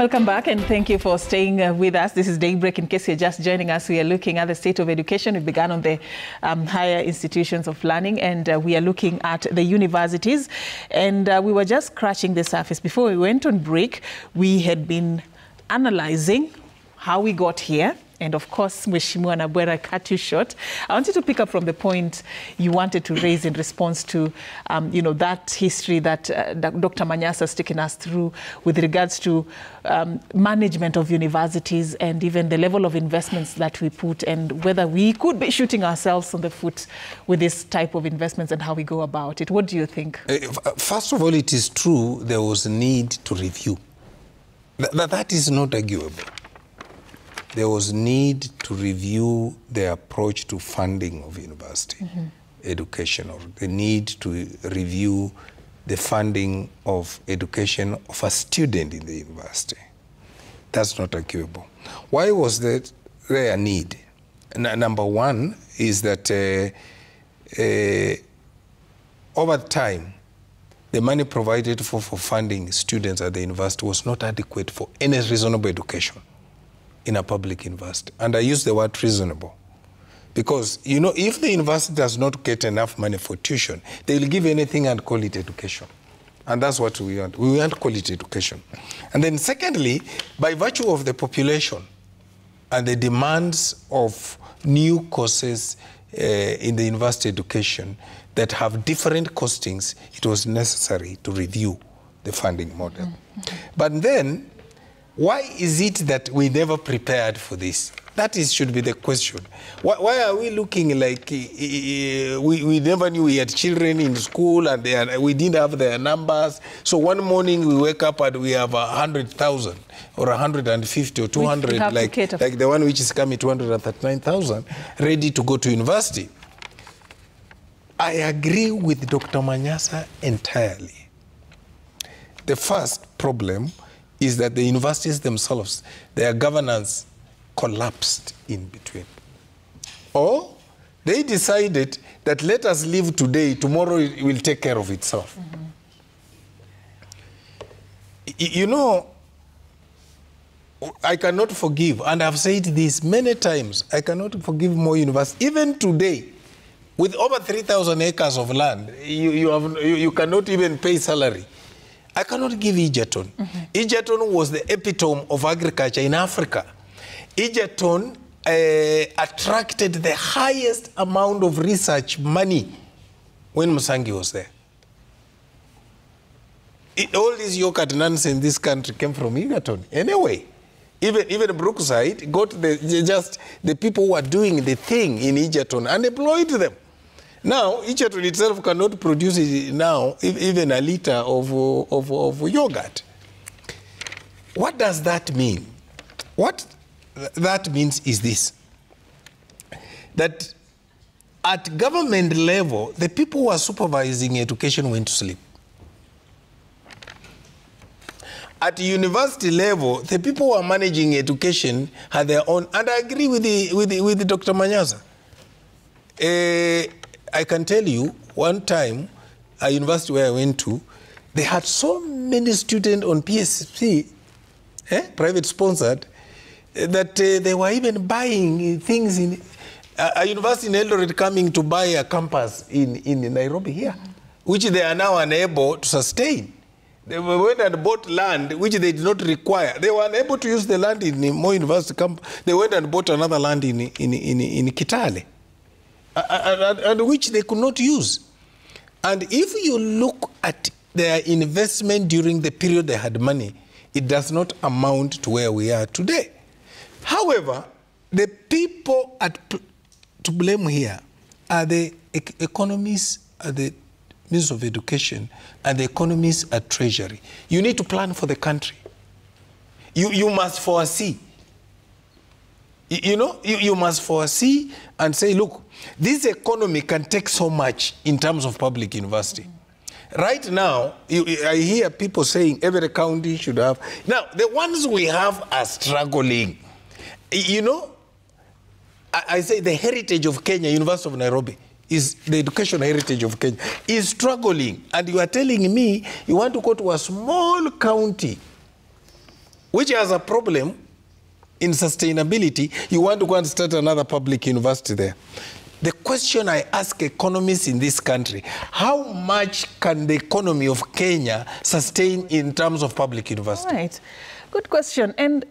Welcome back, and thank you for staying with us. This is Daybreak. In case you're just joining us, we are looking at the state of education. We began on the higher institutions of learning, and we are looking at the universities. And we were just scratching the surface. Before we went on break, we had been analyzing how we got here. And of course, Mheshimiwa Nabwera cut you short. I wanted to pick up from the point you wanted to raise in response to, that history that Dr. Manyasa has taken us through with regards to management of universities and even the level of investments that we put, and whether we could be shooting ourselves on the foot with this type of investments and how we go about it. What do you think? First of all, it is true there was a need to review. That is not arguable. There was need to review the approach to funding of university education, or the need to review the funding of education of a student in the university. That's not arguable. Why was there a need? Number one is that over time, the money provided for funding students at the university was not adequate for any reasonable education in a public university. And I use the word reasonable because, if the university does not get enough money for tuition, they will give anything and call it education. And that's what we want. We want quality education. And then secondly, by virtue of the population and the demands of new courses in the university education that have different costings, it was necessary to review the funding model. But then, why is it that we never prepared for this? That should be the question. Why are we looking like we never knew we had children in school and we didn't have their numbers? So one morning we wake up and we have 100,000 or 150 or 200, like the one which is coming, 239,000, ready to go to university. I agree with Dr. Manyasa entirely. The first problem is that the universities themselves, their governance collapsed in between. Or they decided that let us live today, tomorrow it will take care of itself. I cannot forgive, and I've said this many times, I cannot forgive more universities. Even today, with over 3,000 acres of land, you cannot even pay salary. I cannot give Egerton. Egerton was the epitome of agriculture in Africa. Egerton attracted the highest amount of research money when Musangi was there. All this yogurt nonsense in this country came from Egerton. Anyway, even Brookside got the people who are doing the thing in Egerton and employed them. Now, Egerton itself cannot produce now even a liter of yogurt. What does that mean? What that means is this: that at government level, the people who are supervising education went to sleep. At university level, the people who are managing education had their own, and I agree with Dr. Manyasa. I can tell you, one time, a university where I went to, they had so many students on PSP, private sponsored, that they were even buying things in a university in Eldoret coming to buy a campus in Nairobi here, which they are now unable to sustain. They went and bought land which they did not require. They were unable to use the land in Moi University campus. They went and bought another land in Kitale. And which they could not use. And if you look at their investment during the period they had money, it does not amount to where we are today. However, the people to blame here are the economists at the Ministry of Education and the economists at Treasury. You need to plan for the country. You must foresee. You must foresee and say, look, this economy can take so much in terms of public university. Right now, I hear people saying every county should have. Now, the ones we have are struggling. I say the heritage of Kenya, University of Nairobi, is the educational heritage of Kenya, is struggling. And you are telling me you want to go to a small county which has a problem in sustainability, you want to go and start another public university there. The question I ask economists in this country, how much can the economy of Kenya sustain in terms of public university? Right. Good question. And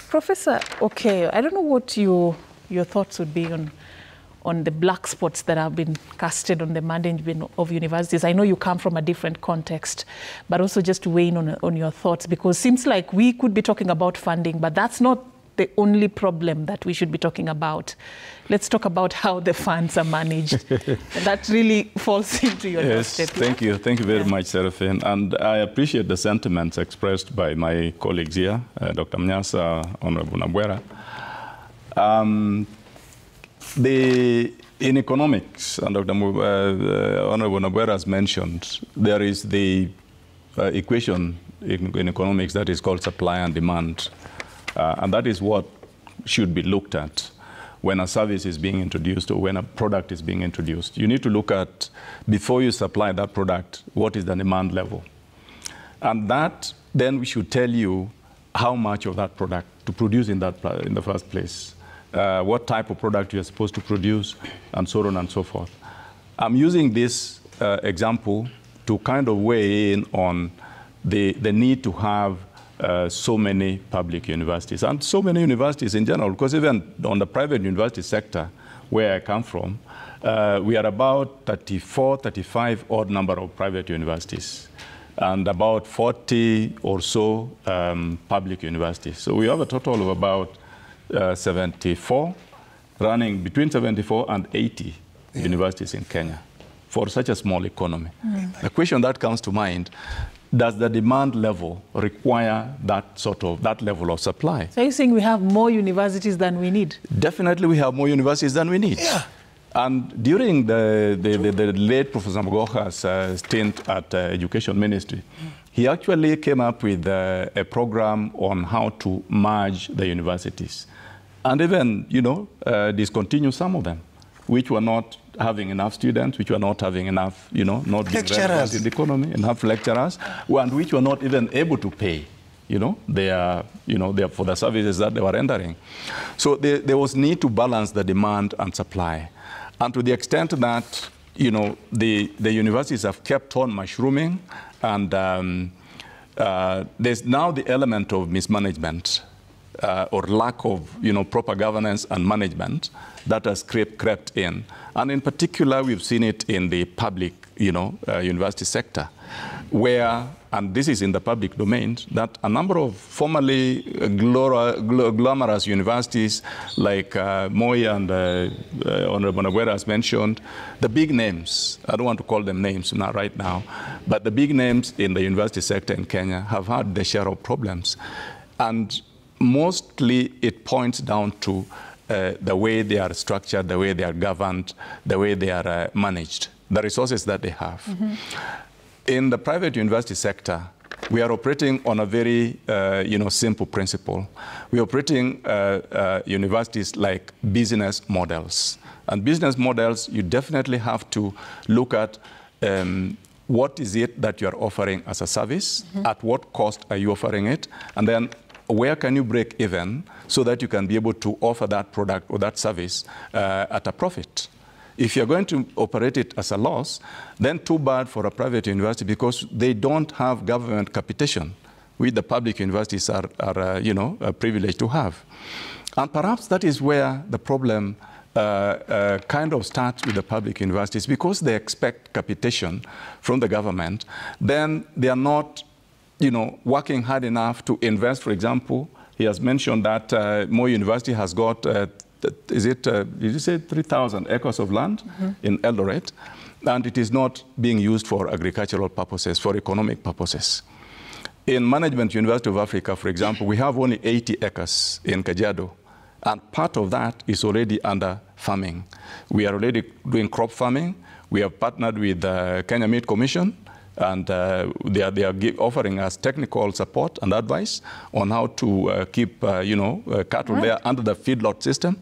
Professor Okeyo, I don't know what your thoughts would be on the black spots that have been casted on the management of universities. I know you come from a different context, but also just to weigh in on your thoughts, because it seems like we could be talking about funding, but that's not the only problem that we should be talking about. Let's talk about how the funds are managed. And that really falls into your doorstep. Thank you. Thank you very much, Seraphine. And I appreciate the sentiments expressed by my colleagues here, Dr. Mnyasa, Honorable Nabwera. In economics, and Dr. Honorable Nabwera has mentioned, there is the equation in economics that is called supply and demand. And that is what should be looked at when a service is being introduced or when a product is being introduced. You need to look at, before you supply that product, what is the demand level? And that then we should tell you how much of that product to produce in the first place. What type of product you're supposed to produce, and so on and so forth. I'm using this example to kind of weigh in on the need to have so many public universities, and so many universities in general, because even on the private university sector, where I come from, we are about 34, 35 odd number of private universities, and about 40 or so public universities. So we have a total of about 74, running between 74 and 80 universities in Kenya for such a small economy. The question that comes to mind, does the demand level require that level of supply? So you're saying we have more universities than we need? Definitely we have more universities than we need. Yeah. And during the late Professor Magoha's stint at Education Ministry, he actually came up with a program on how to merge the universities. And even, discontinue some of them, which were not having enough students, which were not having enough, not being relevant in the economy, enough lecturers, and which were not even able to pay, for the services that they were rendering. So there was need to balance the demand and supply. And to the extent that, the universities have kept on mushrooming, and there's now the element of mismanagement or lack of, proper governance and management that has crept in. And in particular, we've seen it in the public, university sector, where, and this is in the public domain, that a number of formerly glamorous universities like Moi and Honorable Nabwera has mentioned, the big names, I don't want to call them names right now, but the big names in the university sector in Kenya have had their share of problems. And mostly it points down to the way they are structured, the way they are governed, the way they are managed, the resources that they have. In the private university sector, we are operating on a very simple principle. We are operating universities like business models. And business models, you definitely have to look at what is it that you are offering as a service, at what cost are you offering it, and then where can you break even so that you can be able to offer that product or that service at a profit? If you're going to operate it as a loss, then too bad for a private university, because they don't have government capitation, which the public universities are privileged to have. And perhaps that is where the problem kind of starts with the public universities, because they expect capitation from the government, then they are not working hard enough to invest. For example, he has mentioned that Moi University has got, did you say 3,000 acres of land in Eldoret? And it is not being used for agricultural purposes, for economic purposes. In Management University of Africa, for example, we have only 80 acres in Kajiado. And part of that is already under farming. We are already doing crop farming. We have partnered with the Kenya Meat Commission And they are offering us technical support and advice on how to keep, cattle there under the feedlot system.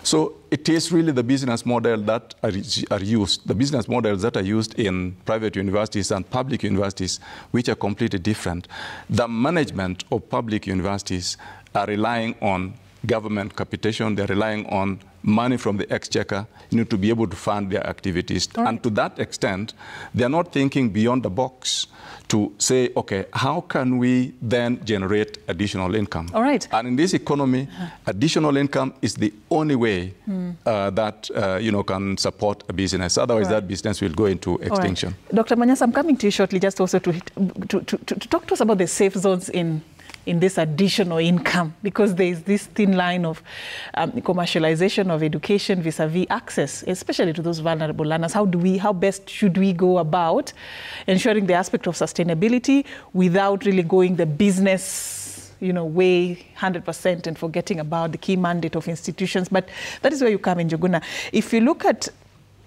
So it is really the business model that are used, the business models that are used in private universities and public universities, which are completely different. The management of public universities are relying on government capitation. They're relying on money from the exchequer, to be able to fund their activities. Right. And to that extent, they're not thinking beyond the box to say, okay, how can we then generate additional income? All right. And in this economy, additional income is the only way that can support a business. Otherwise, that business will go into extinction. Right. Dr. Manyasa, I'm coming to you shortly, just also to talk to us about the safe zones in this additional income, because there is this thin line of commercialization of education vis-a-vis access, especially to those vulnerable learners. How best should we go about ensuring the aspect of sustainability without really going the business, way 100% and forgetting about the key mandate of institutions? But that is where you come in, Njuguna. If you look at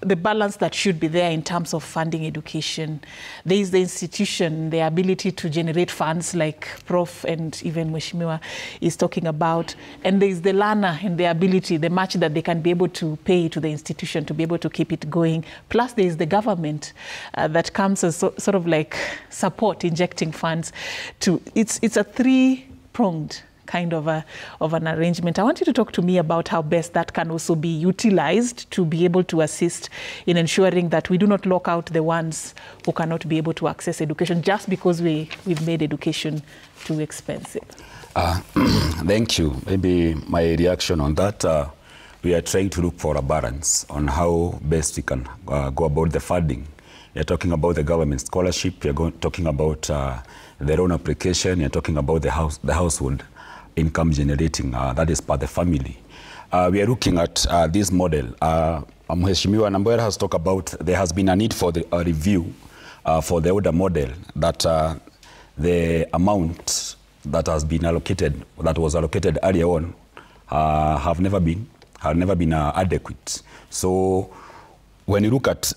the balance that should be there in terms of funding education, there is the institution, the ability to generate funds like Prof and even Mheshimiwa is talking about, and there is the learner and the ability, the match that they can be able to pay to the institution to be able to keep it going. Plus there is the government that comes as sort of like support, injecting funds to, it's a three-pronged kind of an arrangement. I want you to talk to me about how best that can also be utilized to be able to assist in ensuring that we do not lock out the ones who cannot be able to access education just because we've made education too expensive. Thank you. Maybe my reaction on that, we are trying to look for a balance on how best we can go about the funding. You're talking about the government scholarship, you're talking about the loan application, you're talking about the household income generating, that is part of the family. We are looking at this model. Mheshimiwa Nambwera has talked about there has been a need for a review for the older model, that the amount that has been allocated, that was allocated earlier on, have never been adequate. So when you look at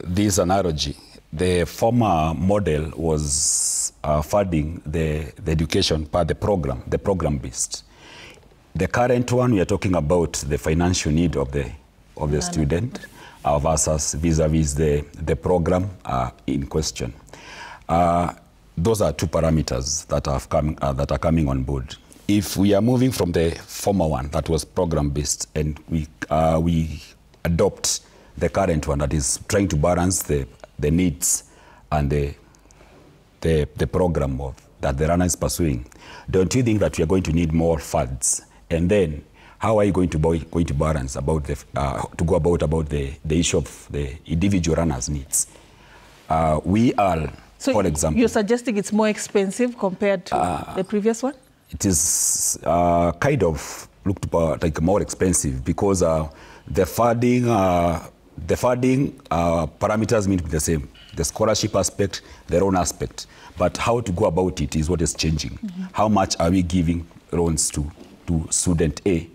this analogy, the former model was funding the education part, the program based. The current one, we are talking about the financial need of the student versus vis-a-vis the program in question. Those are two parameters that are coming on board. If we are moving from the former one that was program based and we adopt the current one that is trying to balance the needs and the program that the runner is pursuing, don't you think that we are going to need more funds? And then how are you going to balance about to go about the issue of the individual runners' needs? We are, so for example, you're suggesting it's more expensive compared to the previous one? It is kind of looked like more expensive because the funding parameters mean to be the same. The scholarship aspect, the loan aspect. But how to go about it is what is changing. How much are we giving loans to student A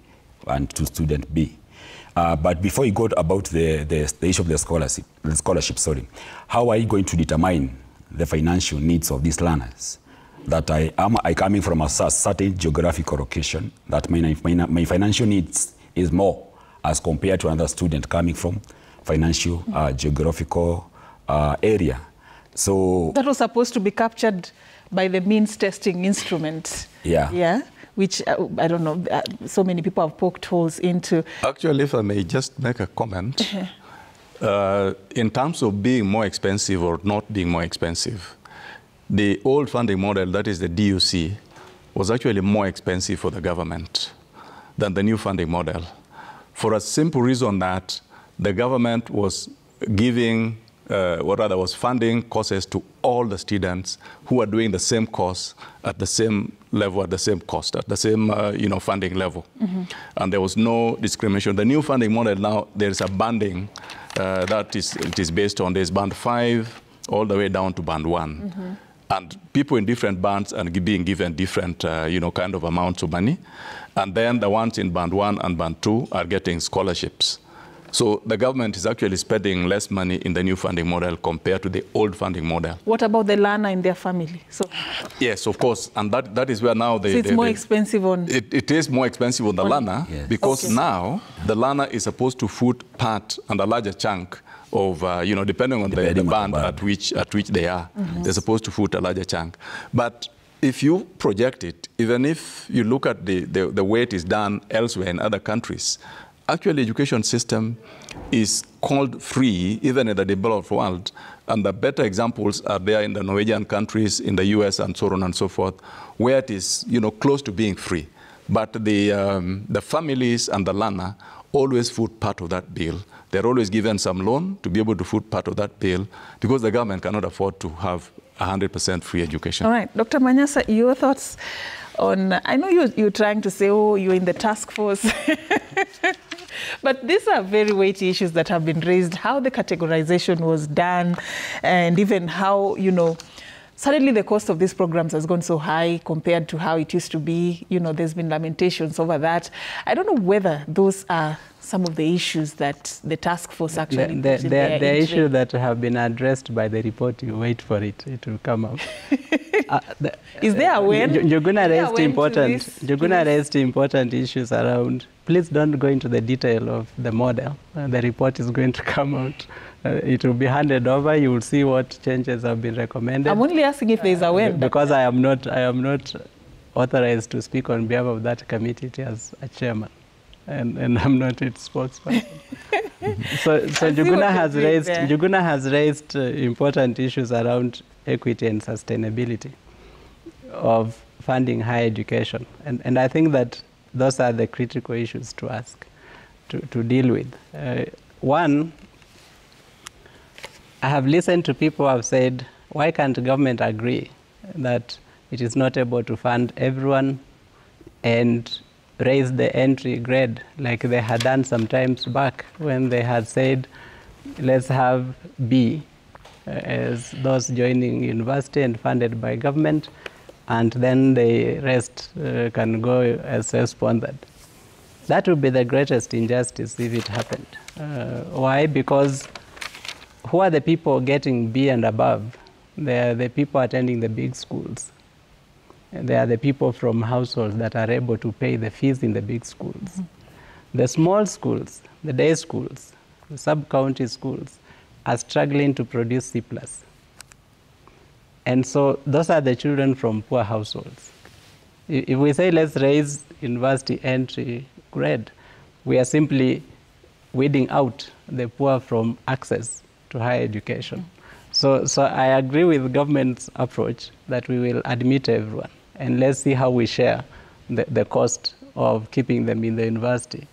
and to student B? But before you go about the issue of the scholarship, how are you going to determine the financial needs of these learners? That I coming from a certain geographical location, that my financial needs is more as compared to another student coming from financial geographical area. So that was supposed to be captured by the means testing instrument. Yeah. Which I don't know. So many people have poked holes into. Actually, if I may just make a comment, in terms of being more expensive or not being more expensive, the old funding model, that is the DUC, was actually more expensive for the government than the new funding model, for a simple reason that the government was giving, was funding courses to all the students who are doing the same course at the same level, at the same cost, at the same funding level. And there was no discrimination. The new funding model now, there is a banding that is based on this band 5 all the way down to band 1. And people in different bands are being given different, kind of amounts of money. And then the ones in band 1 and band 2 are getting scholarships. So the government is actually spending less money in the new funding model compared to the old funding model. What about the learner and their family? So yes, of course, and that is where now so it's more expensive on... It is more expensive on the learner, yes. because now the learner is supposed to foot part and a larger chunk of, depending on the band at which they are, they're supposed to foot a larger chunk. But if you project it, even if you look at the way it is done elsewhere in other countries, actually education system is called free, even in the developed world. And the better examples are there in the Norwegian countries, in the US, and so on and so forth, where it is, close to being free. But the families and the learner always foot part of that bill. They're always given some loan to be able to foot part of that bill, because the government cannot afford to have 100% free education. All right, Dr. Manyasa, your thoughts on, I know you're trying to say, oh, you're in the task force. But these are very weighty issues that have been raised, how the categorization was done, and even how, suddenly the cost of these programs has gone so high compared to how it used to be. There's been lamentations over that. I don't know whether those are some of the issues that the task force actually the issues that have been addressed by the report. You wait for it; it will come up. Is there a way? You're going to raise important issues around. Please don't go into the detail of the model. The report is going to come out. It will be handed over. You will see what changes have been recommended. I'm only asking if there is a way. Because I am not authorized to speak on behalf of that committee as a chairman. And I'm not its spokesperson. So Njuguna has raised important issues around equity and sustainability of funding higher education. And I think that those are the critical issues to ask, to deal with. One, I have listened to people who have said, why can't government agree that it is not able to fund everyone and raise the entry grade like they had done some times back when they had said, let's have B as those joining university and funded by government, and then the rest can go as self-sponsored. That would be the greatest injustice if it happened. Why? Because who are the people getting B and above? They are the people attending the big schools. They are the people from households that are able to pay the fees in the big schools. The small schools, the day schools, the sub-county schools are struggling to produce C+. And so those are the children from poor households. If we say let's raise university entry grade, we are simply weeding out the poor from access to higher education. So I agree with the government's approach that we will admit everyone, and let's see how we share the cost of keeping them in the university.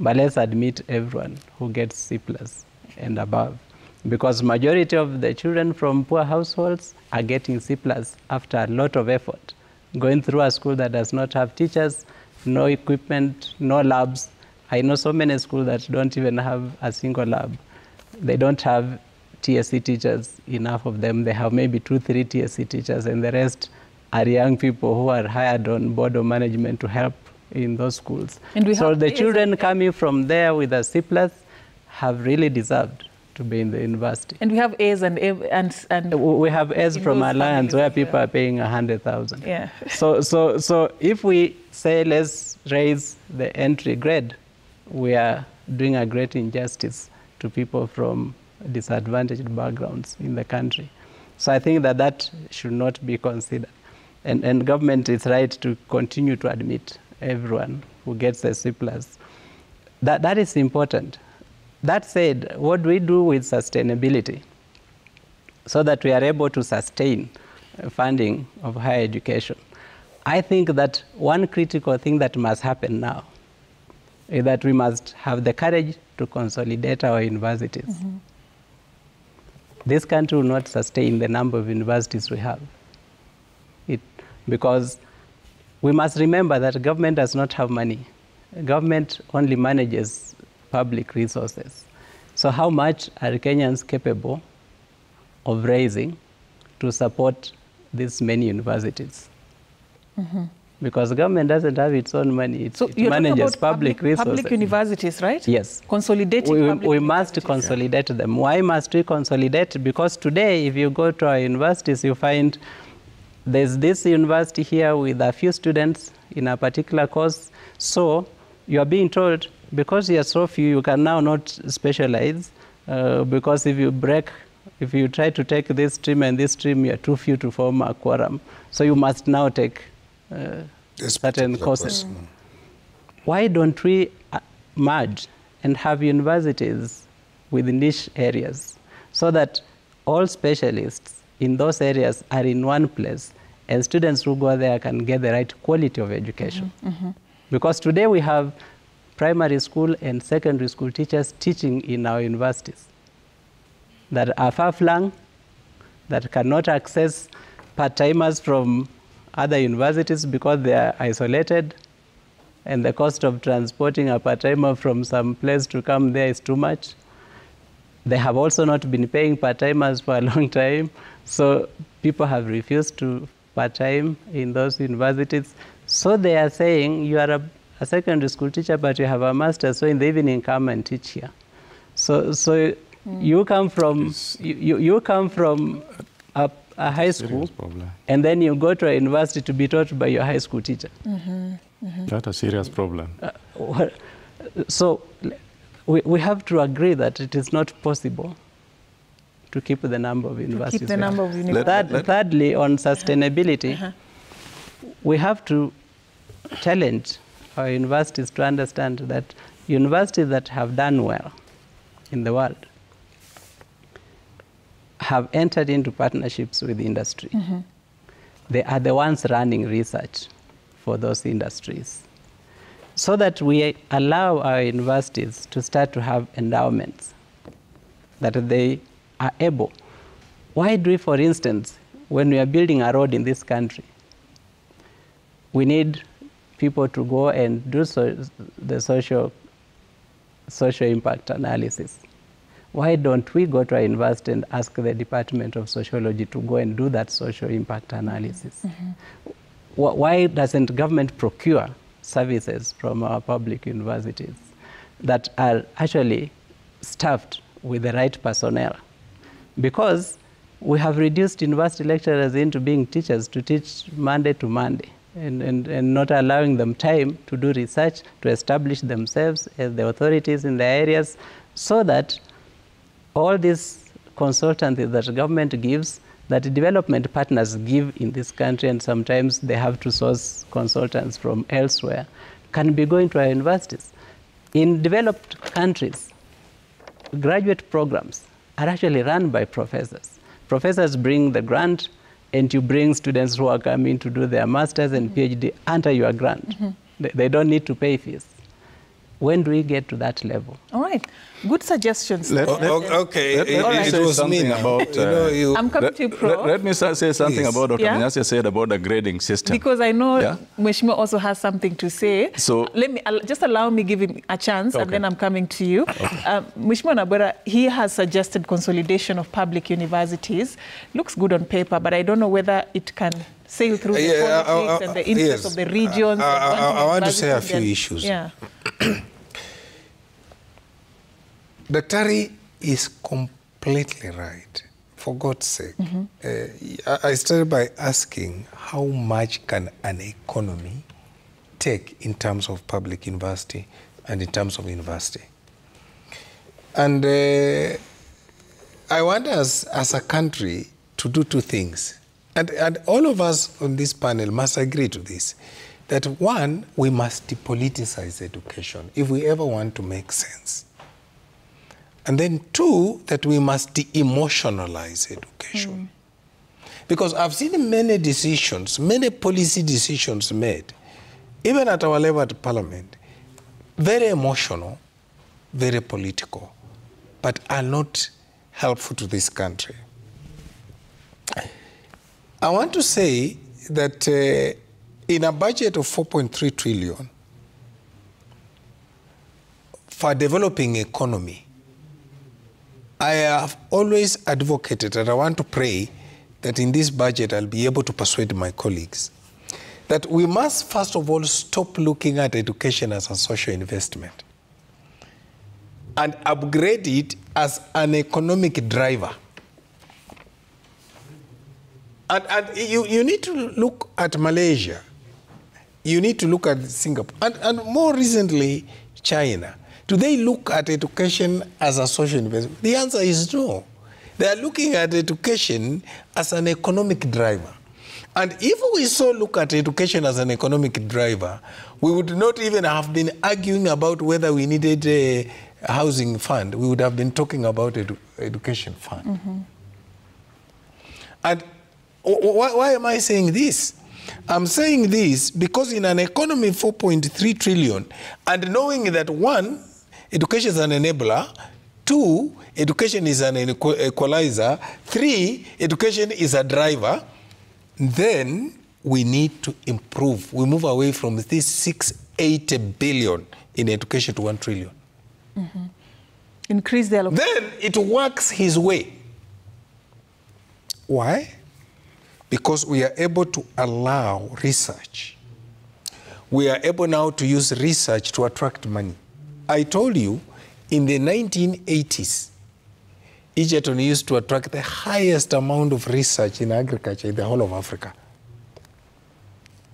But let's admit everyone who gets C+ and above, because majority of the children from poor households are getting C+ after a lot of effort, going through a school that does not have teachers, no equipment, no labs. I know so many schools that don't even have a single lab. They don't have TSC teachers, enough of them. They have maybe 2-3 TSC teachers, and the rest are young people who are hired on board of management to help in those schools. So the children coming from there with a C+ have really deserved to be in the university. And we have A's and we have A's from Alliance where people are paying 100,000. Yeah. So if we say let's raise the entry grade, we are doing a great injustice to people from disadvantaged backgrounds in the country. So I think that should not be considered. And government is right to continue to admit everyone who gets a C+. That is important. That said, what do we do with sustainability so that we are able to sustain funding of higher education? I think that one critical thing that must happen now is that we must have the courage to consolidate our universities. This country will not sustain the number of universities we have. Because we must remember that government does not have money. Government only manages public resources. So how much are Kenyans capable of raising to support these many universities? because government doesn't have its own money. It manages public resources. Public universities, right? Yes. Consolidating we must consolidate them. Why must we consolidate? Because today, if you go to our universities, you find there's this university here with a few students in a particular course. So you are being told, because you are so few, you can now not specialize, because if you try to take this stream and this stream, you are too few to form a quorum. So you must now take certain courses. Why don't we merge and have universities with niche areas so that all specialists in those areas are in one place, and students who go there can get the right quality of education? Because today we have primary school and secondary school teachers teaching in our universities that are far-flung, that cannot access part-timers from other universities because they are isolated, and the cost of transporting a part-timer from some place to come there is too much. They have also not been paying part-timers for a long time, so people have refused to part-time in those universities. So they are saying, you are a secondary school teacher, but you have a master's, so in the evening come and teach here. So you come from you come from a high school, and then you go to a university to be taught by your high school teacher. That's a serious problem. So we have to agree that it is not possible to keep the number of universities. Keep the number of universities. Thirdly, on sustainability, we have to challenge our universities to understand that universities that have done well in the world have entered into partnerships with industry. They are the ones running research for those industries, so that we allow our universities to start to have endowments that they are able. Why do we, for instance, when we are building a road in this country, we need people to go and do the social impact analysis? Why don't we go to our university and ask the Department of Sociology to go and do that social impact analysis? Why doesn't government procure services from our public universities that are actually staffed with the right personnel? Because we have reduced university lecturers into being teachers to teach Monday to Monday, and not allowing them time to do research, to establish themselves as the authorities in the areas, so that all these consultancies that government gives, that development partners give in this country, and sometimes they have to source consultants from elsewhere, can be going to our universities. In developed countries, graduate programs are actually run by professors. Professors bring the grant, and you bring students who are coming to do their master's and PhD under your grant. They don't need to pay fees. When do we get to that level? All right. Good suggestions. Okay. It was me about, I'm coming to you, Pro. Let me say something about Dr. Manyasi said about the grading system. Because I know Mheshimiwa also has something to say. So let me just allow me give him a chance, and then I'm coming to you. Mheshimiwa Nabora, he has suggested consolidation of public universities. Looks good on paper, but I don't know whether it can sail through the politics and the interests of the regions. I want to say a few issues. Daktari is completely right, for God's sake. I started by asking how much can an economy take in terms of public university and in terms of university. And I want us as a country to do two things. And all of us on this panel must agree to this, that one, we must depoliticize education if we ever want to make sense. And then two, that we must de-emotionalize education. Because I've seen many decisions, many policy decisions made, even at our level at Parliament, very emotional, very political, but are not helpful to this country. I want to say that in a budget of 4.3 trillion for developing economy, I have always advocated, and I want to pray that in this budget I'll be able to persuade my colleagues, that we must first of all stop looking at education as a social investment and upgrade it as an economic driver. And you need to look at Malaysia. You need to look at Singapore. And more recently, China. Do they look at education as a social investment? The answer is no. They are looking at education as an economic driver. And if we so look at education as an economic driver, we would not even have been arguing about whether we needed a housing fund. We would have been talking about education fund. Mm-hmm. And why am I saying this? I'm saying this because in an economy 4.3 trillion, and knowing that one, education is an enabler, two, education is an equalizer, three, education is a driver, then we need to improve. We move away from this 680 billion in education to 1 trillion. Mm-hmm. Increase the allocation. Then it works his way. Why? Because we are able to allow research. We are able now to use research to attract money. I told you, in the 1980s, Egerton used to attract the highest amount of research in agriculture in the whole of Africa.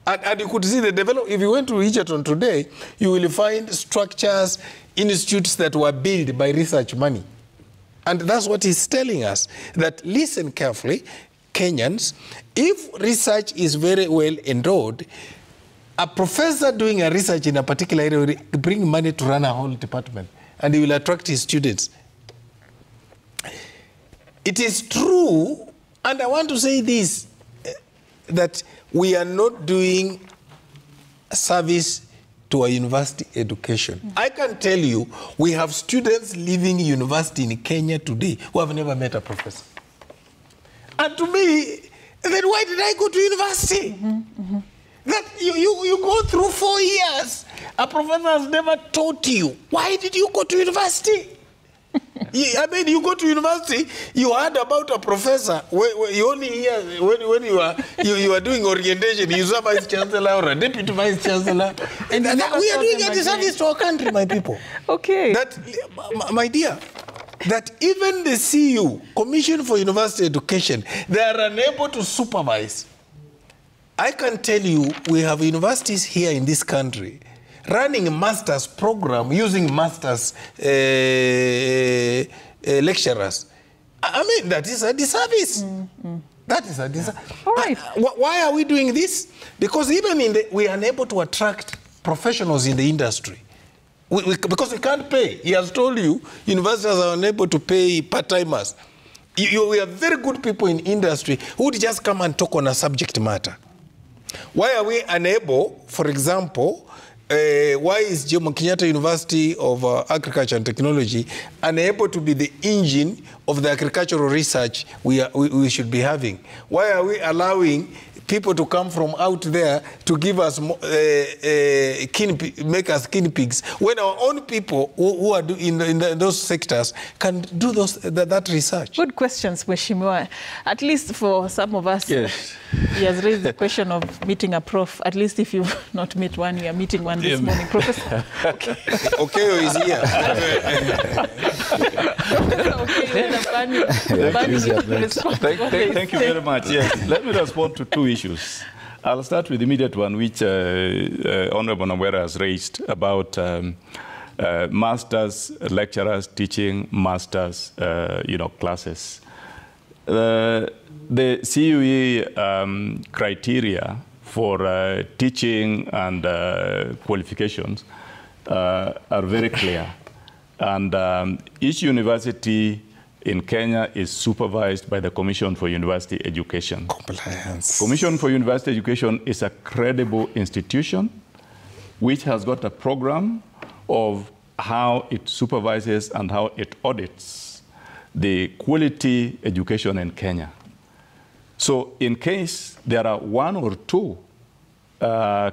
And you could see the development. If you went to Egerton today, you will find structures, institutes that were built by research money. And that's what he's telling us, that listen carefully, Kenyans, if research is very well endowed, a professor doing a research in a particular area will bring money to run a whole department, and he will attract his students. It is true, and I want to say this, that we are not doing service to our university education. I can tell you, we have students leaving university in Kenya today who have never met a professor. And to me, then why did I go to university? Mm-hmm, mm-hmm. That you go through 4 years. A professor has never taught you. Why did you go to university? I mean, you go to university, you heard about a professor. You only hear when you are doing orientation, you are vice chancellor or a deputy vice chancellor. And we are doing a disservice to our country, my people. Okay. That, my dear, that even the CU, Commission for University Education, they are unable to supervise. I can tell you, we have universities here in this country running a master's program using master's lecturers. I mean, that is a disservice. Mm-hmm. That is a disservice. All right. Why are we doing this? Because even we are unable to attract professionals in the industry. Because we can't pay. He has told you, universities are unable to pay part-timers. We have very good people in industry who would just come and talk on a subject matter. Why are we unable, for example, why is Jomo Kenyatta University of Agriculture and Technology unable to be the engine of the agricultural research we should be having? Why are we allowing people to come from out there to give us make us guinea pigs when our own people who are in those sectors can do that research? Good questions, Mheshimiwa. At least for some of us, yes. He has raised the question of meeting a prof. At least if you not meet one, you are meeting one this morning, Professor. Okay. Okay, is here. Thank you very much. Yes. Let me respond to two issues. I'll start with the immediate one, which Honorable Namwera has raised about masters, lecturers teaching masters, classes. The CUE criteria for teaching and qualifications are very clear. And each university in Kenya is supervised by the Commission for University Education. Compliance. Commission for University Education is a credible institution which has got a program of how it supervises and how it audits the quality education in Kenya. So in case there are one or two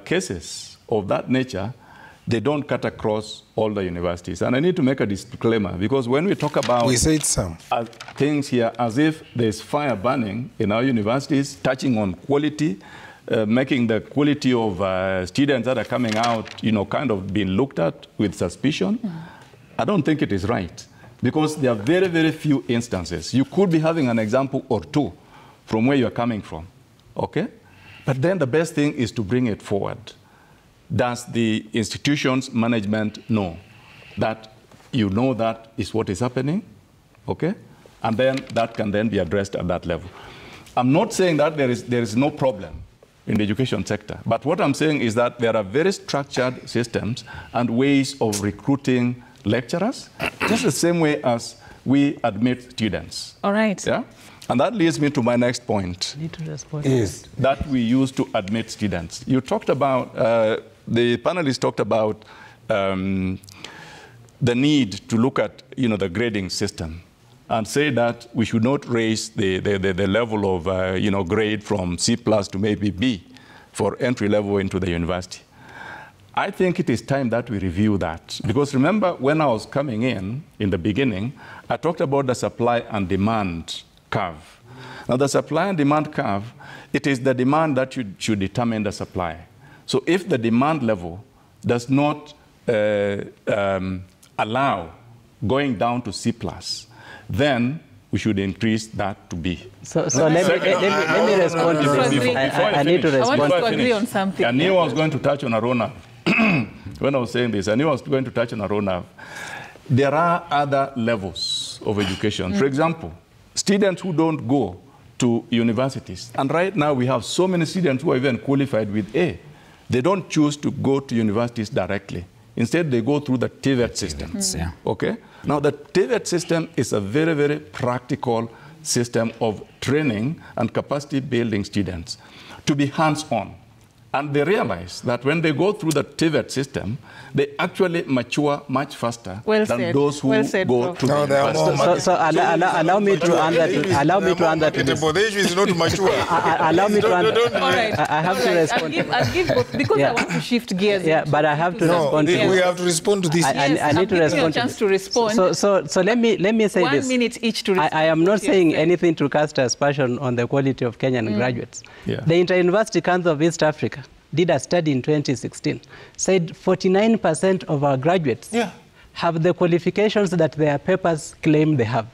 cases of that nature, they don't cut across all the universities. And I need to make a disclaimer, because when we talk about things here as if there's fire burning in our universities, touching on quality, making the quality of students that are coming out, kind of being looked at with suspicion, I don't think it is right. Because there are very, very few instances. You could be having an example or two from where you're coming from, okay? But then the best thing is to bring it forward. Does the institution's management know that that is what is happening, okay? And then that can then be addressed at that level. I'm not saying that there is no problem in the education sector, but what I'm saying is that there are very structured systems and ways of recruiting lecturers, just the same way as we admit students. All right. Yeah? And that leads me to my next point. Is that we use to admit students. You talked about, the panelists talked about the need to look at, the grading system and say that we should not raise the level of, grade from C+ to maybe B for entry level into the university. I think it is time that we review that. Because remember, when I was coming in the beginning, I talked about the supply and demand curve. Now, the supply and demand curve, it is the demand that should determine the supply. So if the demand level does not allow going down to C+, then we should increase that to B. So let me respond to this. I need to respond. I want to agree on something. I knew I was going to touch on Arona. When I was saying this, I knew I was going to touch on Arona. There are other levels of education. For example, students who don't go to universities. And right now we have so many students who are even qualified with A. They don't choose to go to universities directly. Instead, they go through the TVET system. Yeah. Okay? Now, the TVET system is a very, very practical system of training and capacity building students to be hands-on. And they realize that when they go through the TVET system, they actually mature much faster than those who go to the university. So allow me to answer to this. The issue is not mature. Allow me to answer. All right. I have to respond. I'll give both, because I want to shift gears. Yeah, but I have to respond to this. We have to respond to this. I need to respond to this. So let me say 1 this. minute each to respond. I am not saying anything to cast aspersion on the quality of Kenyan graduates. Yeah. The Inter-University Council of East Africa did a study in 2016, said 49% of our graduates have the qualifications that their papers claim they have.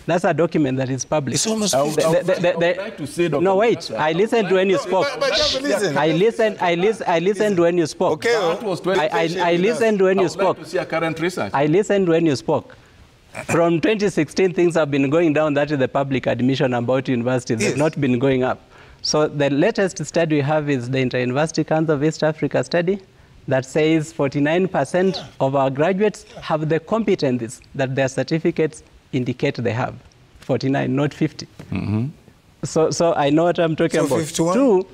That's a document that is published. It's almost I would like to say, no, wait. I listened when you spoke. I listened when you spoke. Okay. I listened when you spoke. I would like to see a current research. I listened when you spoke. From 2016, things have been going down. That is the public admission about universities. They've not been going up. So the latest study we have is the Inter-University Council of East Africa study that says 49% of our graduates have the competencies that their certificates indicate they have. 49, not 50. So I know what I'm talking about. 51? Two,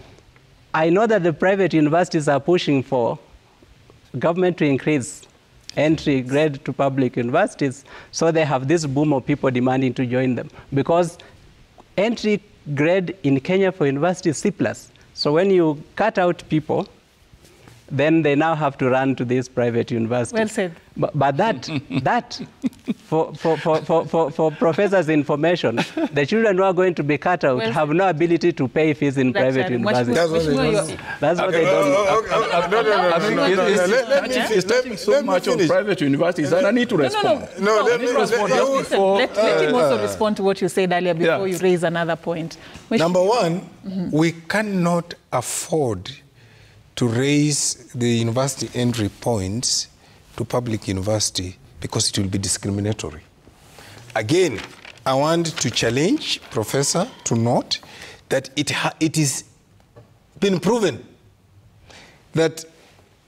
I know that the private universities are pushing for government to increase entry grade to public universities, so they have this boom of people demanding to join them. Because entry grade in Kenya for university is C+. So when you cut out people, then they now have to run to these private universities. Well said. But that for professors' information, the children who are going to be cut out have no ability to pay fees in private universities. That's what they don't know. It's touching so much on private universities, and I need to respond. Let him also respond to what you said earlier before you raise another point. Number one, we cannot afford to raise the university entry points to public university because it will be discriminatory. Again, I want to challenge Professor to note that it is been proven that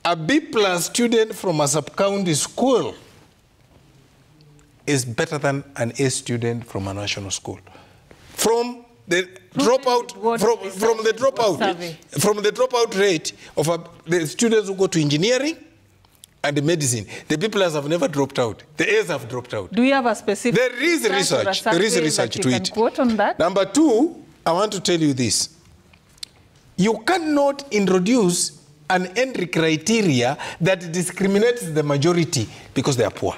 a B+ student from a sub-county school is better than an A student from a national school. From the dropout, from the dropout rate of the students who go to engineering and medicine, the B+ have never dropped out. The A's have dropped out. Do you have a specific? There is research. There is research to it. Quote on that? Number two, I want to tell you this. You cannot introduce an entry criteria that discriminates the majority because they are poor.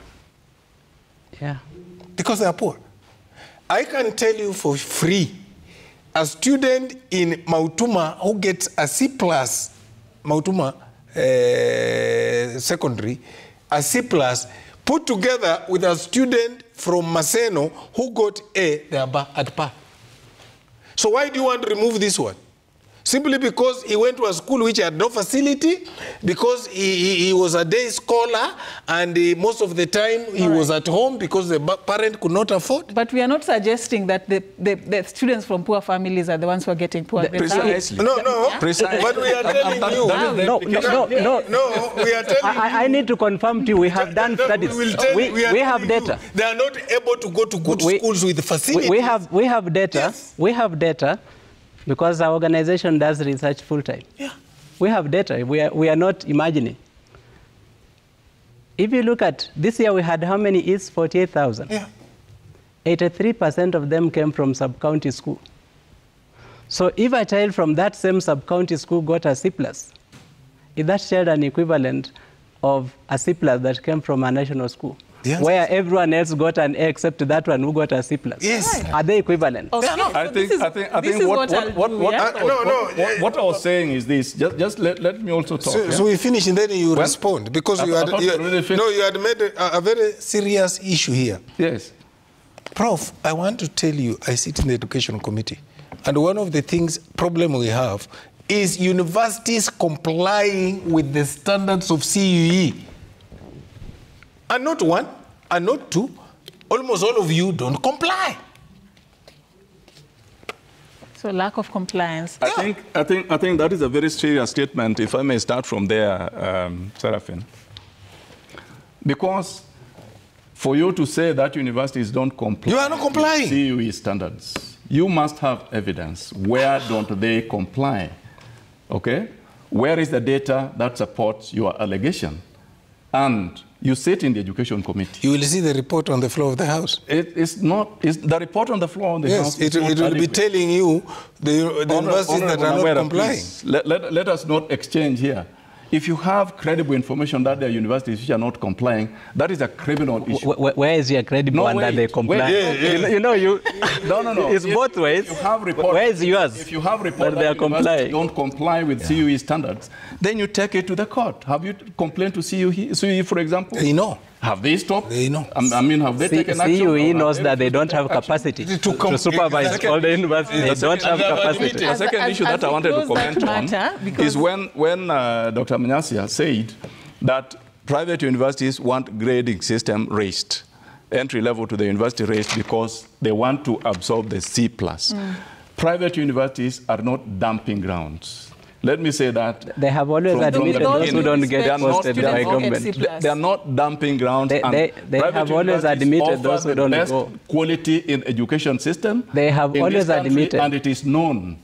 Yeah. Because they are poor. I can tell you for free a student in Mautuma who gets a C+, Mautuma secondary, a C+, put together with a student from Maseno who got A, they are at par. So why do you want to remove this one? Simply because he went to a school which had no facility, because he was a day scholar, and most of the time he was at home because the parent could not afford. But we are not suggesting that the students from poor families are the ones who are getting poor grades. Precisely. No, Yeah? Precisely. but we are telling you. No, We are telling I need to confirm to you, we have done studies. We have data. They are not able to go to good schools with facilities. We have data. Yes. We have data because our organization does research full-time. Yeah. We have data. We are not imagining. If you look at this year, we had how many E's? 48,000. Yeah. 83% of them came from sub-county school. So if a child from that same sub-county school got a C+, is that child an equivalent of a C+ that came from a national school? Yes. Where everyone else got an A except that one who got a C+. Yes. Are they equivalent? Okay. I think what I was saying is this. Just let me also talk. So we finish and then you respond, because you had made a very serious issue here. Yes. Prof, I want to tell you, I sit in the education committee, and one of the problem we have is universities complying with the standards of CUE. And not one, and not two, almost all of you don't comply. So lack of compliance. I think that is a very serious statement, if I may start from there, Seraphine. Because for you to say that universities don't comply, you are not complying with CUE standards, you must have evidence. Where don't they comply? Okay? Where is the data that supports your allegation? And you sit in the education committee. You will see the report on the floor of the House. It's the report on the floor of the House. Yes, it will be telling you the universities that are not complying. Let us not exchange here. If you have credible information that there are universities which are not complying, that is a criminal issue. Where is your credible one that they comply? No. It's both ways. If you have report, where is yours? If you have report that they are complying, don't comply with CUE standards, then you take it to the court. Have you complained to CUE, for example? They know. Have they stopped? They know. I mean, have they taken action? CUE knows that they don't have capacity to supervise all the universities. They don't have capacity. The second issue that I wanted to comment on is when Dr. Manyasia said that private universities want grading system raised, entry level to the university raised, because they want to absorb the C+. Private universities are not dumping grounds. Let me say that. They have always admitted those who don't get posted by government. They are not dumping grounds. They have always admitted those who don't go. Best quality in education system. They have always admitted. And it is known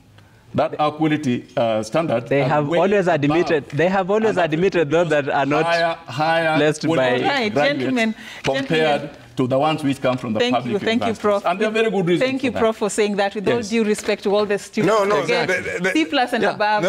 that our quality standards. They have always admitted. They have always admitted those that are not higher blessed by gentlemen, compared to the ones which come from the public universities. Thank you, Prof. And there are very good reasons. Thank you, Prof, for saying that. With all due respect to all the students. C+ and above.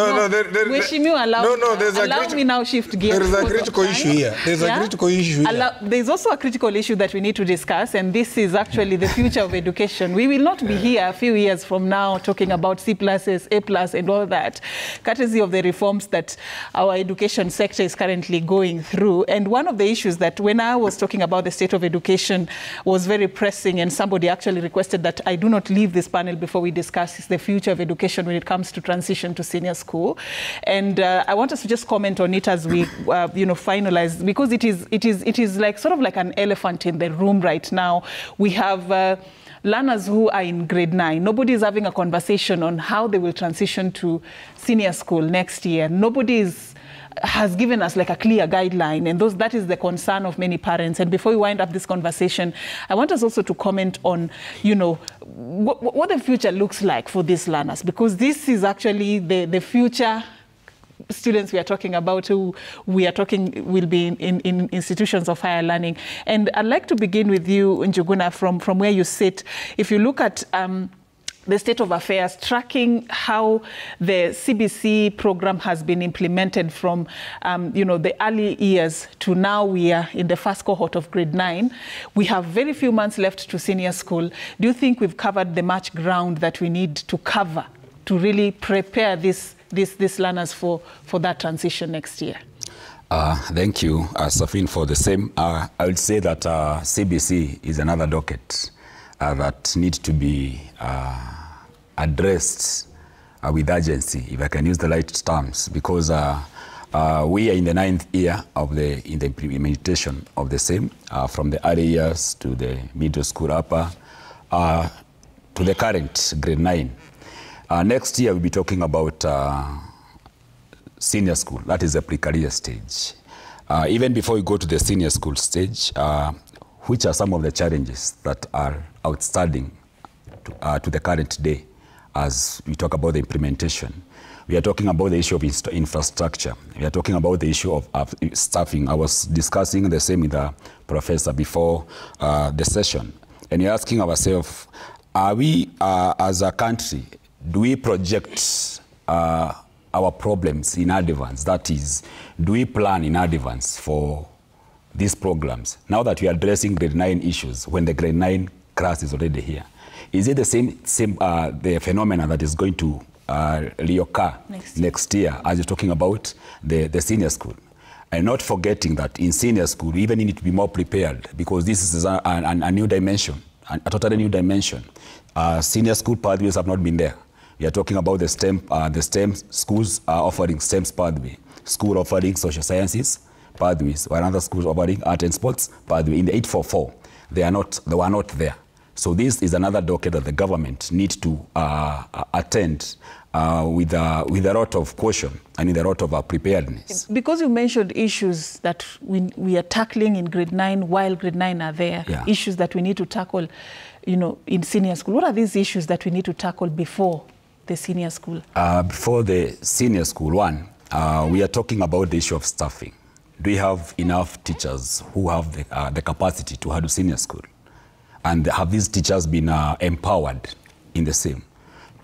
Allow me now shift gears. There is a critical issue here. There's a critical issue here. There's also a critical issue that we need to discuss, and this is actually the future of education. We will not be here a few years from now talking about C+, A+, and all that, courtesy of the reforms that our education sector is currently going through. And one of the issues that when I was talking about the state of education was very pressing, and somebody actually requested that I do not leave this panel before we discuss is the future of education when it comes to transition to senior school. And I want us to just comment on it as we finalize, because it is like sort of like an elephant in the room right now. We have learners who are in grade 9. Nobody is having a conversation on how they will transition to senior school next year. Nobody has given us like a clear guideline, and that is the concern of many parents. And before we wind up this conversation, I want us also to comment on, what the future looks like for these learners, because this is actually the future students we are talking about, who we are talking will be in institutions of higher learning. And I'd like to begin with you, Njuguna, from where you sit. If you look at the state of affairs, tracking how the CBC program has been implemented from, the early years to now we are in the first cohort of grade 9. We have very few months left to senior school. Do you think we've covered the much ground that we need to cover to really prepare these learners for that transition next year? Thank you, Safin, for the same. I would say that CBC is another docket that needs to be addressed with urgency, if I can use the right terms, because we are in the 9th year of the implementation of the same, from the early years to the middle school upper to the current grade 9. Next year we'll be talking about senior school, that is the pre-career stage. Even before we go to the senior school stage, which are some of the challenges that are outstanding to the current day as we talk about the implementation? We are talking about the issue of infrastructure. We are talking about the issue of staffing. I was discussing the same with the professor before the session. And we're asking ourselves, are we, as a country, do we project our problems in advance? That is, do we plan in advance for these programs? Now that we are addressing grade 9 issues, when the grade 9 class is already here, is it the same the phenomena that is going to reoccur next year as you're talking about the senior school? And not forgetting that in senior school, we even need to be more prepared, because this is a new dimension, a totally new dimension. Senior school pathways have not been there. We are talking about the STEM schools are offering STEM pathway, school offering social sciences pathways, while other schools offering art and sports pathway. In the 844, they were not there. So this is another docket that the government needs to attend with a lot of caution and with a lot of preparedness. Because you mentioned issues that we are tackling in grade 9 while grade 9 are there, issues that we need to tackle, in senior school. What are these issues that we need to tackle before the senior school? Before the senior school, one, we are talking about the issue of staffing. Do we have enough teachers who have the capacity to handle senior school? And have these teachers been empowered in the same?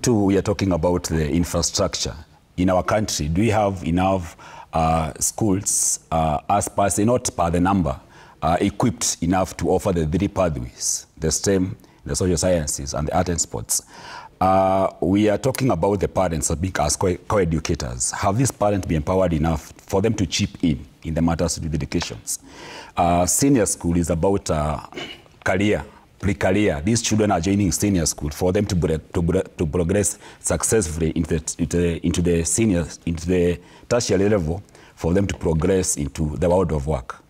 Two, we are talking about the infrastructure. In our country, do we have enough schools, as per se, not per the number, equipped enough to offer the 3 pathways, the STEM, the social sciences, and the art and sports? We are talking about the parents as co-educators. Have these parents been empowered enough for them to chip in the matters of educations? Senior school is about career, pre-career. These children are joining senior school for them to progress successfully into the tertiary level, for them to progress into the world of work.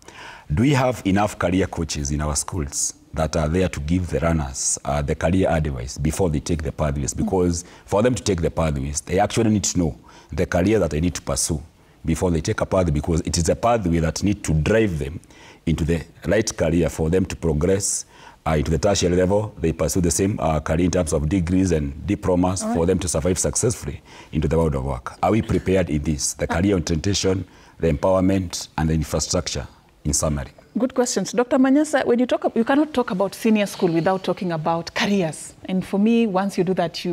Do we have enough career coaches in our schools that are there to give the runners the career advice before they take the pathways? Because for them to take the pathways, they actually need to know the career that they need to pursue before they take a pathway, because it is a pathway that needs to drive them into the right career for them to progress into the tertiary level. They pursue the same career in terms of degrees and diplomas for them to survive successfully into the world of work. Are we prepared in this? The career orientation, the empowerment, and the infrastructure, in summary. Good questions. Dr. Manyasa, when you cannot talk about senior school without talking about careers. And for me, once you do that,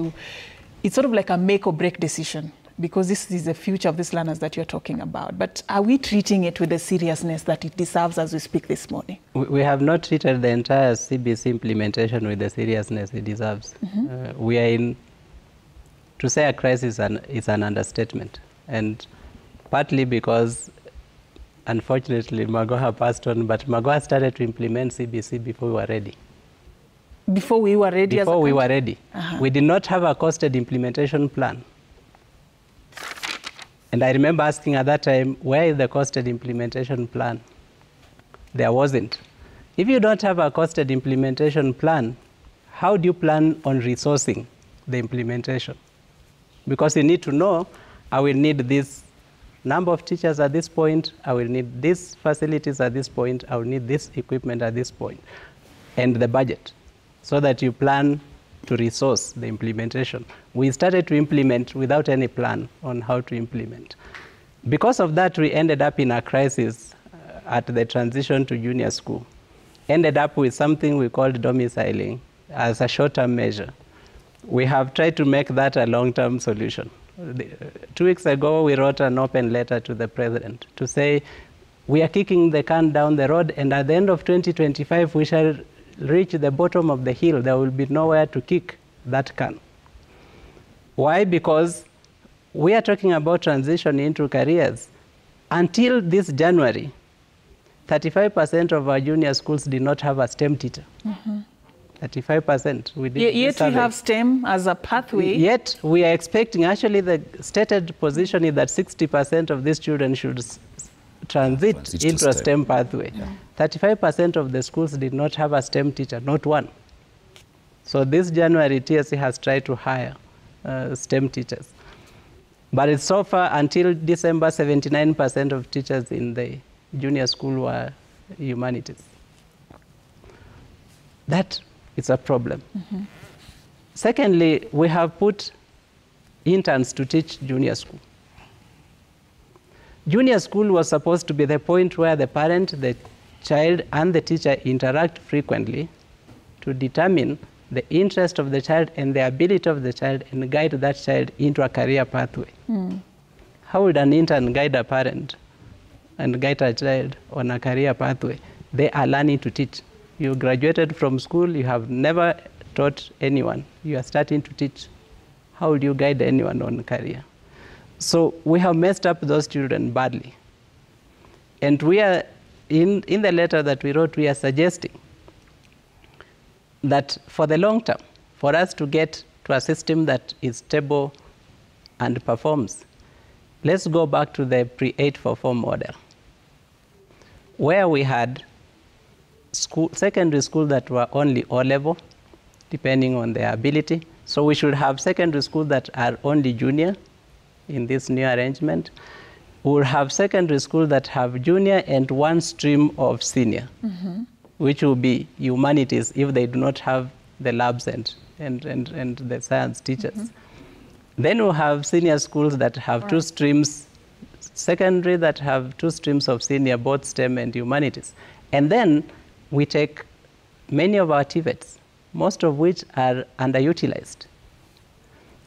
it's sort of like a make or break decision, because this is the future of these learners that you're talking about. But are we treating it with the seriousness that it deserves as we speak this morning? We have not treated the entire CBC implementation with the seriousness it deserves. We are in, to say a crisis is an understatement. And partly because, unfortunately, Magoha passed on, but Magoha started to implement CBC before we were ready. Before we were ready? Before we were ready. We did not have a costed implementation plan. And I remember asking at that time, where is the costed implementation plan? There wasn't. If you don't have a costed implementation plan, how do you plan on resourcing the implementation? Because you need to know, I will need this number of teachers at this point, I will need these facilities at this point, I will need this equipment at this point, and the budget, so that you plan to resource the implementation. We started to implement without any plan on how to implement. Because of that, we ended up in a crisis at the transition to junior school. Ended up with something we called domiciling as a short-term measure. We have tried to make that a long-term solution. 2 weeks ago, we wrote an open letter to the president to say, we are kicking the can down the road, and at the end of 2025, we shall reach the bottom of the hill. There will be nowhere to kick that can. Why? Because we are talking about transition into careers. Until this January, 35% of our junior schools did not have a STEM teacher. 35%. Yet we have STEM as a pathway. Yet we are expecting, actually the stated position is that 60% of these children should transit into a STEM pathway. 35% of the schools did not have a STEM teacher, not one. So this January, TSC has tried to hire STEM teachers. But it's so far, until December, 79% of teachers in the junior school were humanities. That is a problem. Secondly, we have put interns to teach junior school. Junior school was supposed to be the point where the parent, the child, and the teacher interact frequently to determine the interest of the child and the ability of the child and guide that child into a career pathway. How would an intern guide a parent and guide a child on a career pathway? They are learning to teach. You graduated from school, you have never taught anyone. You are starting to teach. How would you guide anyone on a career? So we have messed up those children badly. And we are, in the letter that we wrote, we are suggesting that for the long term, for us to get to a system that is stable and performs, let's go back to the pre-844 model, where we had secondary school that were only O-level, depending on their ability. So we should have secondary schools that are only junior in this new arrangement. We'll have secondary schools that have junior and one stream of senior, which will be humanities if they do not have the labs and the science teachers. Then we'll have senior schools that have two streams, secondary that have two streams of senior, both STEM and humanities. And then we take many of our TVETs, most of which are underutilized.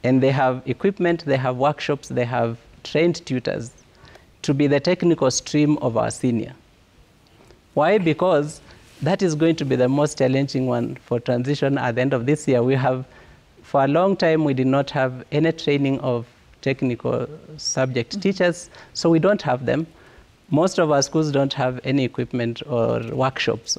And they have equipment, they have workshops, they have trained tutors to be the technical stream of our senior. Why? Because that is going to be the most challenging one for transition at the end of this year. We have, for a long time, we did not have any training of technical subject teachers, so we don't have them. Most of our schools don't have any equipment or workshops,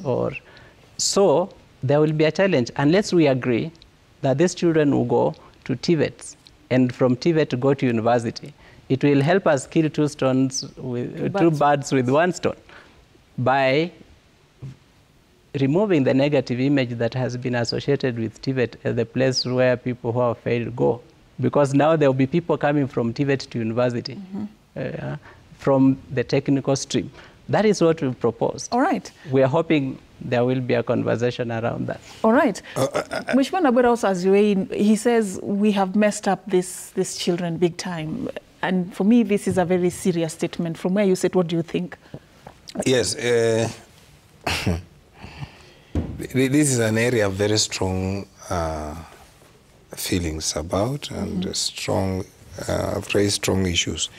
so there will be a challenge unless we agree that these children will go to TVETs and from TVET to go to university. It will help us kill two birds with one stone by removing the negative image that has been associated with TVET as the place where people who have failed go. Because now there will be people coming from TVET to university, from the technical stream. That is what we proposed. All right. We are hoping there will be a conversation around that. All right. Mheshimiwa Nabwera also, as he says, we have messed up these children big time. And for me, this is a very serious statement. From where you sit, what do you think? Yes. This is an area of very strong feelings about and strong, very strong issues.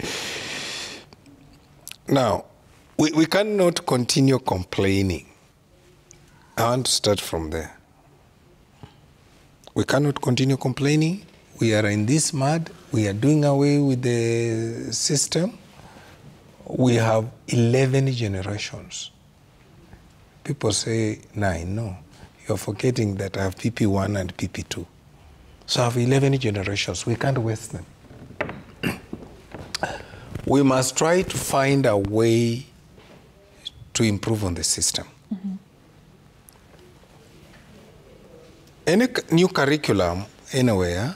Now, we cannot continue complaining. I want to start from there. We cannot continue complaining. We are in this mud. We are doing away with the system. We have 11 generations. People say 9. No, you're forgetting that I have PP1 and PP2. So I have 11 generations. We can't waste them. We must try to find a way to improve on the system. Any new curriculum anywhere,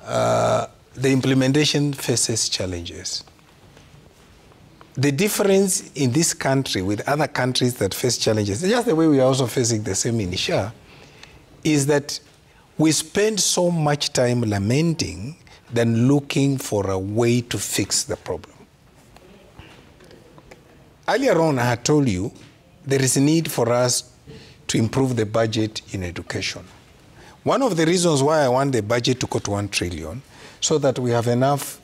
the implementation faces challenges. The difference in this country with other countries that face challenges, just the way we are also facing the same in Isha, is that we spend so much time lamenting than looking for a way to fix the problem. Earlier on, I had told you there is a need for us to improve the budget in education. One of the reasons why I want the budget to go to 1 trillion, so that we have enough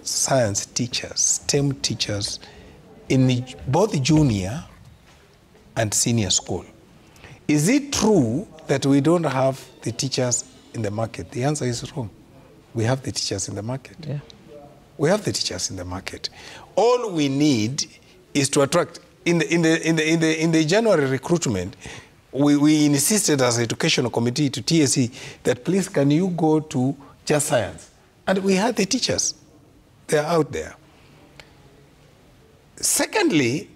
science teachers, STEM teachers, in both junior and senior school. Is it true that we don't have the teachers in the market? The answer is wrong. We have the teachers in the market. Yeah. We have the teachers in the market. All we need is to attract. In the January recruitment, we insisted as an educational committee to TSE that please can you go to just science? And we had the teachers. They're out there. Secondly,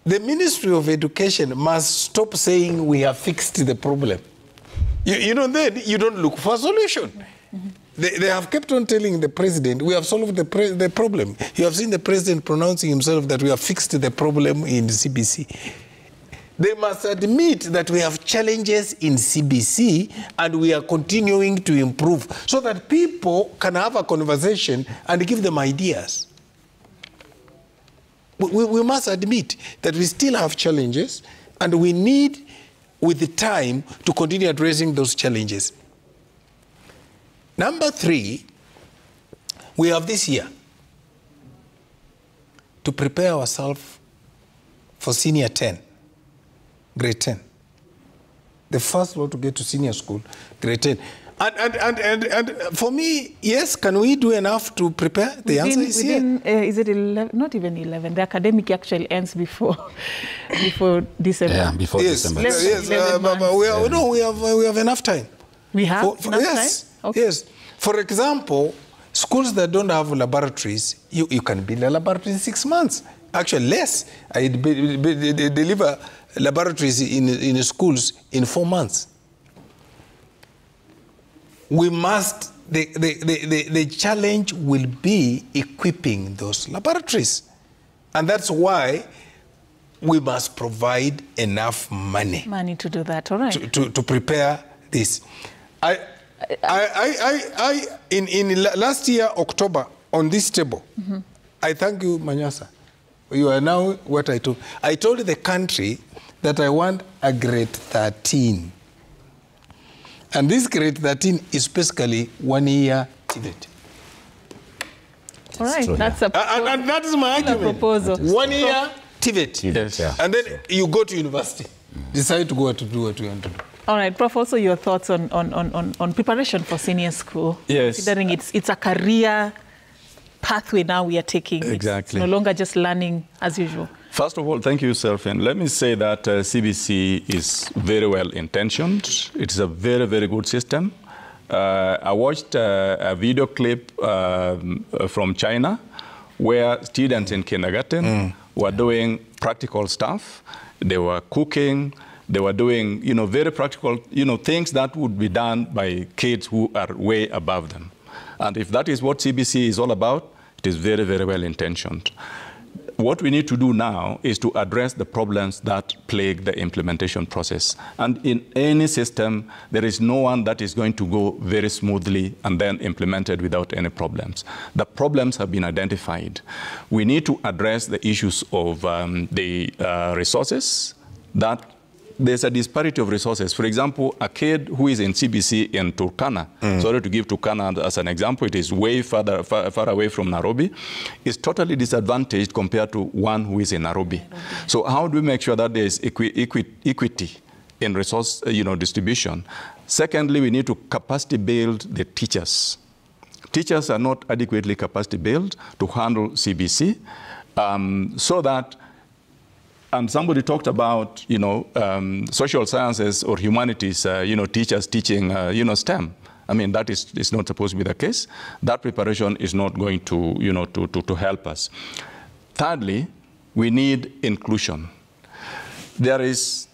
the Ministry of Education must stop saying we have fixed the problem. Then you don't look for a solution. Mm-hmm. They have kept on telling the president, we have solved the problem. You have seen the president pronouncing himself that we have fixed the problem in CBC. They must admit that we have challenges in CBC and we are continuing to improve so that people can have a conversation and give them ideas. We must admit that we still have challenges and we need, with the time, to continue addressing those challenges. Number 3, we have this year to prepare ourselves for senior 10, grade 10. The first one to get to senior school, grade 10. And for me, yes, can we do enough to prepare? The answer is yes. Is it 11? Not even 11. The academic actually ends before December. Yeah, before December. Yes, but we have enough time. We have enough time? Okay. Yes. For example, schools that don't have laboratories, you can build a laboratory in 6 months. Actually, less. I deliver laboratories in schools in 4 months. We must, the challenge will be equipping those laboratories. And that's why we must provide enough money. Money to do that, all right. To prepare this. In last year, October, on this table, mm-hmm. I thank you, Manyasa. You are now what I told. I told the country that I want a grade 13. And this grade 13 is basically 1 year TVET. All right, that's a and that is my argument. Proposal. 1 year TVET. Yes. Yeah. And then you go to university, decide to go to do what you want to do. All right, Prof, also your thoughts on preparation for senior school. Yes. Considering it's a career pathway now we are taking. Exactly. It's no longer just learning as usual. First of all, thank you, Selfin. Let me say that CBC is very well intentioned. It's a very, very good system. I watched a video clip from China where students in kindergarten were doing practical stuff. They were cooking. They were doing, very practical, things that would be done by kids who are way above them. And if that is what CBC is all about, it is very, very well intentioned. What we need to do now is to address the problems that plague the implementation process. And in any system, there is no one that is going to go very smoothly and then implemented without any problems. The problems have been identified. We need to address the issues of the resources that there's a disparity of resources. For example, a kid who is in CBC in Turkana, sorry to give Turkana as an example, it is way far away from Nairobi, is totally disadvantaged compared to one who is in Nairobi. So how do we make sure that there is equity in resource distribution? Secondly, we need to capacity build the teachers. Teachers are not adequately capacity built to handle CBC, so that. And somebody talked about, social sciences or humanities, teachers teaching, STEM. I mean, that is not supposed to be the case. That preparation is not going to, to help us. Thirdly, we need inclusion. There is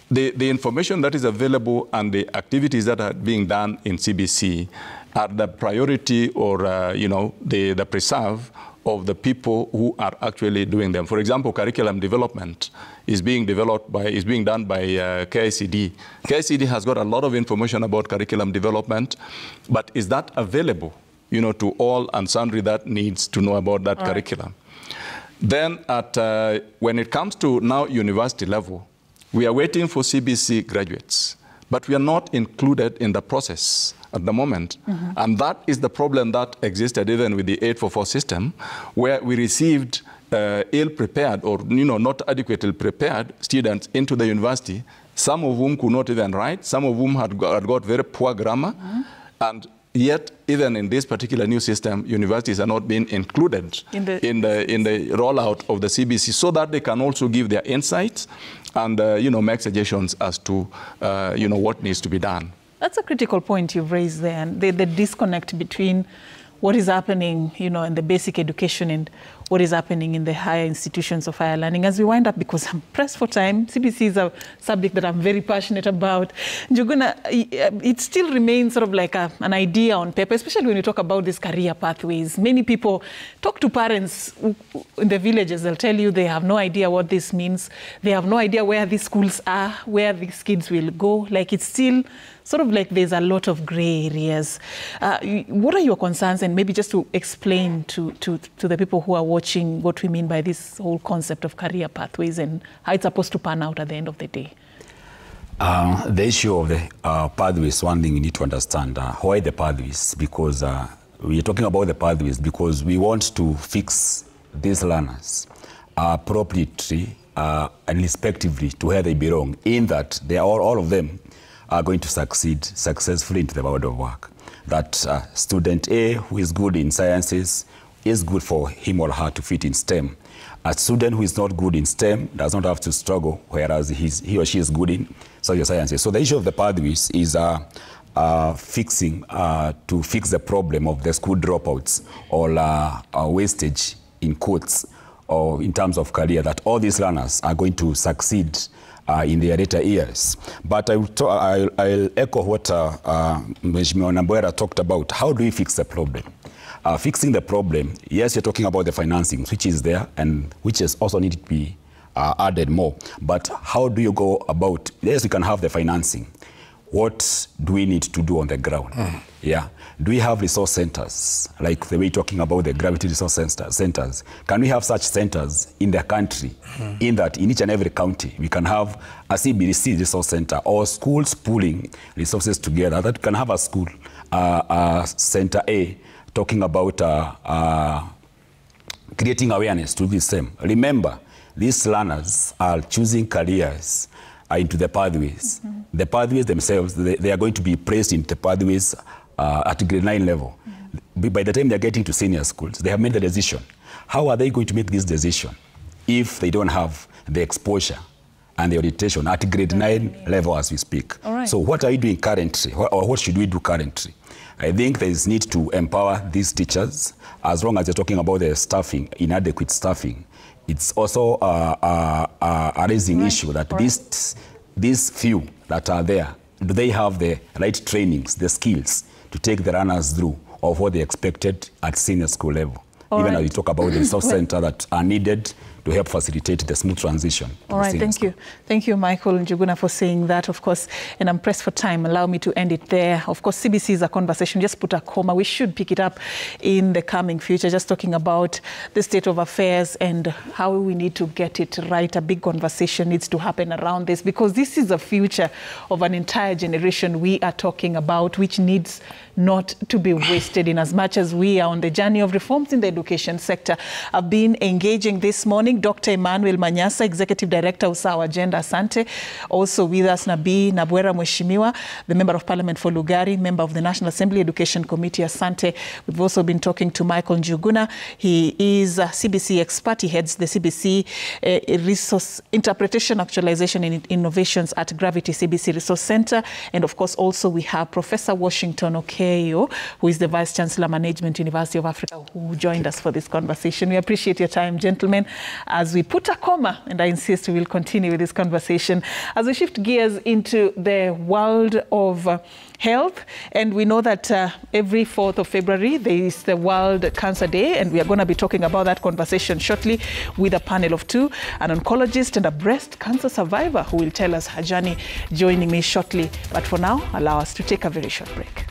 the information that is available and the activities that are being done in CBC are the priority or, the preserve of the people who are actually doing them. For example, curriculum development is being done by KICD. KICD has got a lot of information about curriculum development, but is that available, to all and sundry that needs to know about that curriculum? Then when it comes to now university level, we are waiting for CBC graduates. but we are not included in the process at the moment. And that is the problem that existed even with the 844 system, where we received ill-prepared or not adequately prepared students into the university, some of whom could not even write, some of whom had got very poor grammar, and yet, even in this particular new system, universities are not being included in the rollout of the CBC, so that they can also give their insights and make suggestions as to what needs to be done. That's a critical point you've raised there, and the disconnect between what is happening, in the basic education and what is happening in the higher institutions of higher learning. As we wind up, because I'm pressed for time, CBC is a subject that I'm very passionate about. Njuguna, it still remains sort of like an idea on paper, especially when you talk about these career pathways. Many people talk to parents in the villages, they'll tell you they have no idea what this means. They have no idea where these schools are, where these kids will go. Like, it's still sort of like there's a lot of gray areas. What are your concerns? And maybe just to explain to the people who are watching what we mean by this whole concept of career pathways and how it's supposed to pan out at the end of the day. The issue of the pathways, one thing you need to understand. Why the pathways? Because we're talking about the pathways because we want to fix these learners appropriately and respectively to where they belong, in that they are all of them are going to succeed successfully into the world of work. That student A, who is good in sciences, is good for him or her to fit in STEM. A student who is not good in STEM does not have to struggle, whereas he or she is good in social sciences. So the issue of the pathways is to fix the problem of the school dropouts or wastage, in quotes, or in terms of career, that all these learners are going to succeed in their later years. But I'll echo what Mheshimiwa Nambwera talked about. How do we fix the problem? Fixing the problem, yes, you're talking about the financing, which is there and which is also needed to be added more. But how do you go about, yes, we can have the financing. What do we need to do on the ground? Yeah. Do we have resource centers, like the way you're talking about the gravity resource centers? Can we have such centers in the country, in that in each and every county we can have a CBC resource center, or schools pooling resources together, that can have a school, center A, talking about creating awareness to the same. Remember, these learners are choosing careers into the pathways. The pathways themselves, they are going to be placed into the pathways at grade 9 level. By the time they're getting to senior schools, they have made the decision. How are they going to make this decision if they don't have the exposure and the orientation at grade 9 level as we speak? So what are you doing currently, or what should we do currently? I think there is need to empower these teachers. As long as you're talking about the staffing, inadequate staffing, it's also a raising issue that these few that are there, do they have the right trainings, the skills to take the runners through of what they expected at senior school level? Even as we talk about the resource center that are needed to help facilitate the smooth transition. All right, thank you. Thank you, Michael Njuguna, for saying that, of course, and I'm pressed for time. Allow me to end it there. Of course, CBC is a conversation. Just put a comma. We should pick it up in the coming future, just talking about the state of affairs and how we need to get it right. A big conversation needs to happen around this, because this is the future of an entire generation we are talking about, which needs not to be wasted in as much as we are on the journey of reforms in the education sector. I've been engaging this morning Dr. Emmanuel Manyasa, Executive Director of Sawa Agenda, Asante. Also with us, Nabwera Mheshimiwa, the Member of Parliament for Lugari, Member of the National Assembly Education Committee, Asante. We've also been talking to Michael Njuguna. He is a CBC expert. He heads the CBC Resource Interpretation, Actualization and Innovations at Gravity CBC Resource Center. And of course, also we have Professor Washington Okeyo, who is the Vice Chancellor, Management University of Africa, who joined us for this conversation. We appreciate your time, gentlemen. As we put a comma, and I insist we will continue with this conversation, as we shift gears into the world of health. And we know that every 4th of February, there is the World Cancer Day, and we are going to be talking about that conversation shortly with a panel of 2, an oncologist and a breast cancer survivor who will tell us her journey, joining me shortly. But for now, allow us to take a very short break.